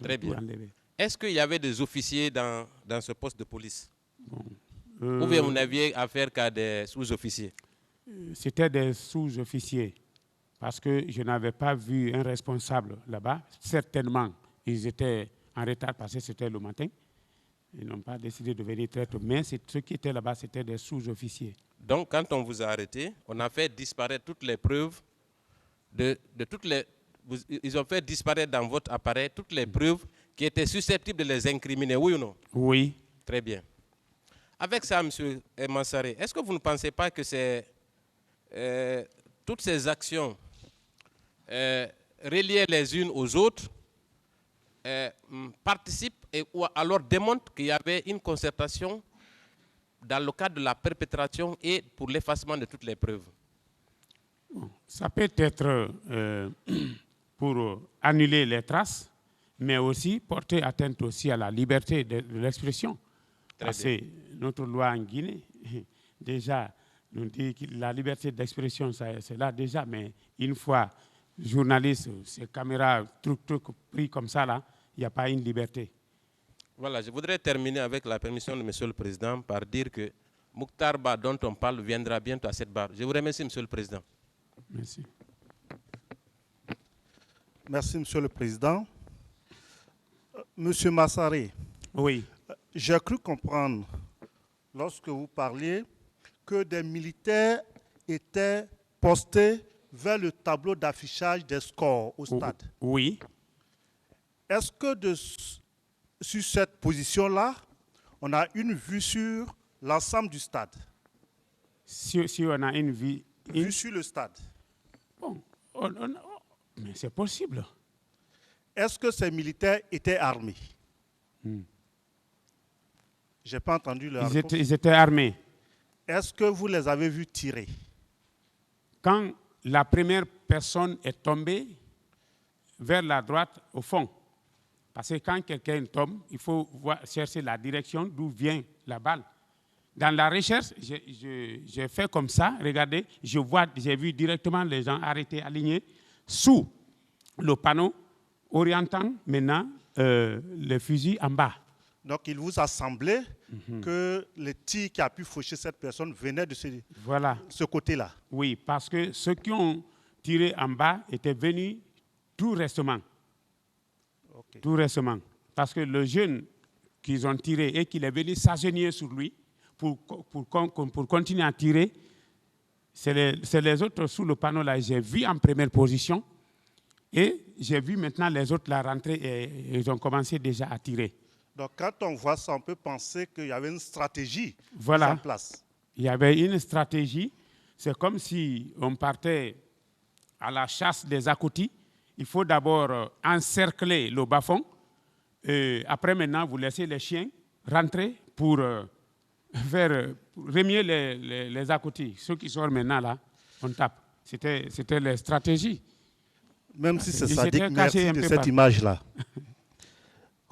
Très bien. Est-ce qu'il y avait des officiers dans ce poste de police? Bon. Ou bien vous n'aviez affaire qu'à des sous-officiers? C'était des sous-officiers, parce que je n'avais pas vu un responsable là-bas. Certainement, ils étaient en retard parce que c'était le matin. Ils n'ont pas décidé de venir très tôt. Mais ceux qui étaient là-bas, c'était des sous-officiers. Donc, quand on vous a arrêté, on a fait disparaître toutes les preuves de toutes les... Ils ont fait disparaître dans votre appareil toutes les preuves qui étaient susceptibles de les incriminer, oui ou non? Oui. Très bien. Avec ça, M. Massaré, est-ce que vous ne pensez pas que toutes ces actions reliées les unes aux autres participent ou alors démontrent qu'il y avait une concertation dans le cadre de la perpétration et pour l'effacement de toutes les preuves? Ça peut être pour annuler les traces, mais aussi porter atteinte aussi à la liberté de l'expression. Parce que notre loi en Guinée, déjà, nous dit que la liberté d'expression, c'est là déjà, mais une fois journaliste, ces caméras, trucs pris comme ça, là, il n'y a pas une liberté. Voilà, je voudrais terminer avec la permission de M. le Président par dire que Mokhtar Ba, dont on parle, viendra bientôt à cette barre. Je vous remercie, M. le Président. Merci. Merci, Monsieur le Président. Monsieur Massaré. Oui. J'ai cru comprendre, lorsque vous parliez, que des militaires étaient postés vers le tableau d'affichage des scores au stade. Oui. Est-ce que sur cette position-là, on a une vue sur l'ensemble du stade? Si on a une vue sur le stade. Bon, mais c'est possible. Est-ce que ces militaires étaient armés? Je n'ai pas entendu leur réponse. Ils étaient armés. Est-ce que vous les avez vus tirer? Quand la première personne est tombée vers la droite, au fond, parce que quand quelqu'un tombe, il faut chercher la direction d'où vient la balle. Dans la recherche, j'ai fait comme ça, regardez, j'ai vu directement les gens arrêtés, alignés, sous le panneau, orientant maintenant le fusil en bas. Donc, il vous a semblé que le tir qui a pu faucher cette personne venait de ce côté-là. Oui, parce que ceux qui ont tiré en bas étaient venus tout récemment. Okay. Tout récemment. Parce que le jeune qu'ils ont tiré et qu'il est venu s'agenouiller sur lui pour continuer à tirer, c'est les autres sous le panneau là. J'ai vu en première position et j'ai vu maintenant les autres la rentrer et ils ont commencé déjà à tirer. Donc, quand on voit ça, on peut penser qu'il y avait une stratégie mise en place. Il y avait une stratégie. C'est comme si on partait à la chasse des akoutis. Il faut d'abord encercler le bas-fond. Après, maintenant, vous laissez les chiens rentrer pour remuer les akoutis. Ceux qui sortent maintenant, là, on tape. C'était la stratégie. Même si c'est sadique, merci de cette image-là.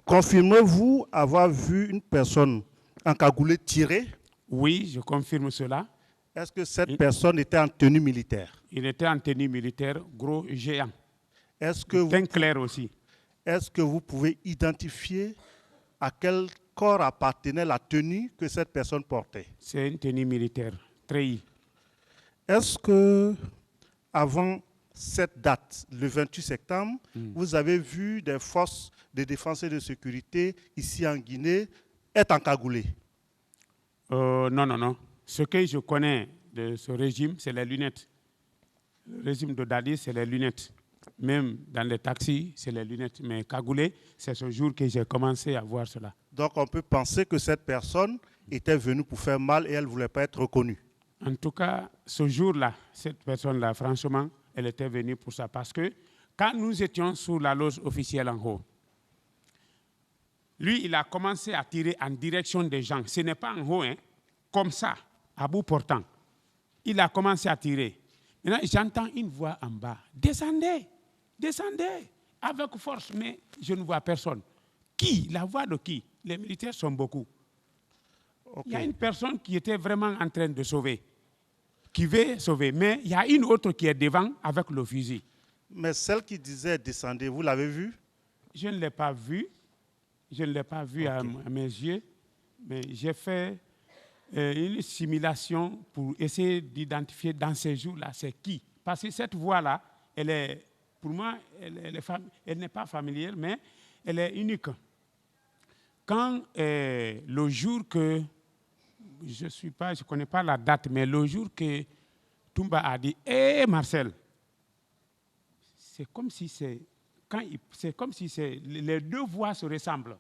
Confirmez-vous avoir vu une personne encagoulée tirer? Oui, je confirme cela. Est-ce que cette personne était en tenue militaire? Il était en tenue militaire, gros, géant. Clair aussi. Est-ce que vous pouvez identifier à quel corps appartenait la tenue que cette personne portait? C'est une tenue militaire, treillis. Est-ce que, avant cette date, le 28 septembre, vous avez vu des forces de défense et de sécurité ici en Guinée être encagoulées? Non. Ce que je connais de ce régime, c'est les lunettes. Le régime de Dadi, c'est les lunettes. Même dans les taxis, c'est les lunettes. Mais cagoulé, c'est ce jour que j'ai commencé à voir cela. Donc on peut penser que cette personne était venue pour faire mal et elle ne voulait pas être reconnue. En tout cas, ce jour-là, cette personne-là, franchement, elle était venue pour ça. Parce que quand nous étions sous la loge officielle en haut, lui, il a commencé à tirer en direction des gens. Ce n'est pas en haut, hein, comme ça, à bout portant. Il a commencé à tirer. Maintenant, j'entends une voix en bas. Descendez, descendez, avec force, mais je ne vois personne. Qui? La voix de qui? Les militaires sont beaucoup. Okay. Il y a une personne qui était vraiment en train de sauver, qui veut sauver, mais il y a une autre qui est devant avec le fusil. Mais celle qui disait descendez, vous l'avez vue? je ne l'ai pas vu. Je ne l'ai pas vu à mes yeux, mais j'ai fait une simulation pour essayer d'identifier dans ces jours-là c'est qui. Parce que cette voix-là, elle est, pour moi, elle n'est pas familière, mais elle est unique. Quand le jour que, je ne connais pas la date, mais le jour que Toumba a dit « Hé Marcel », c'est comme si les deux voix se ressemblent.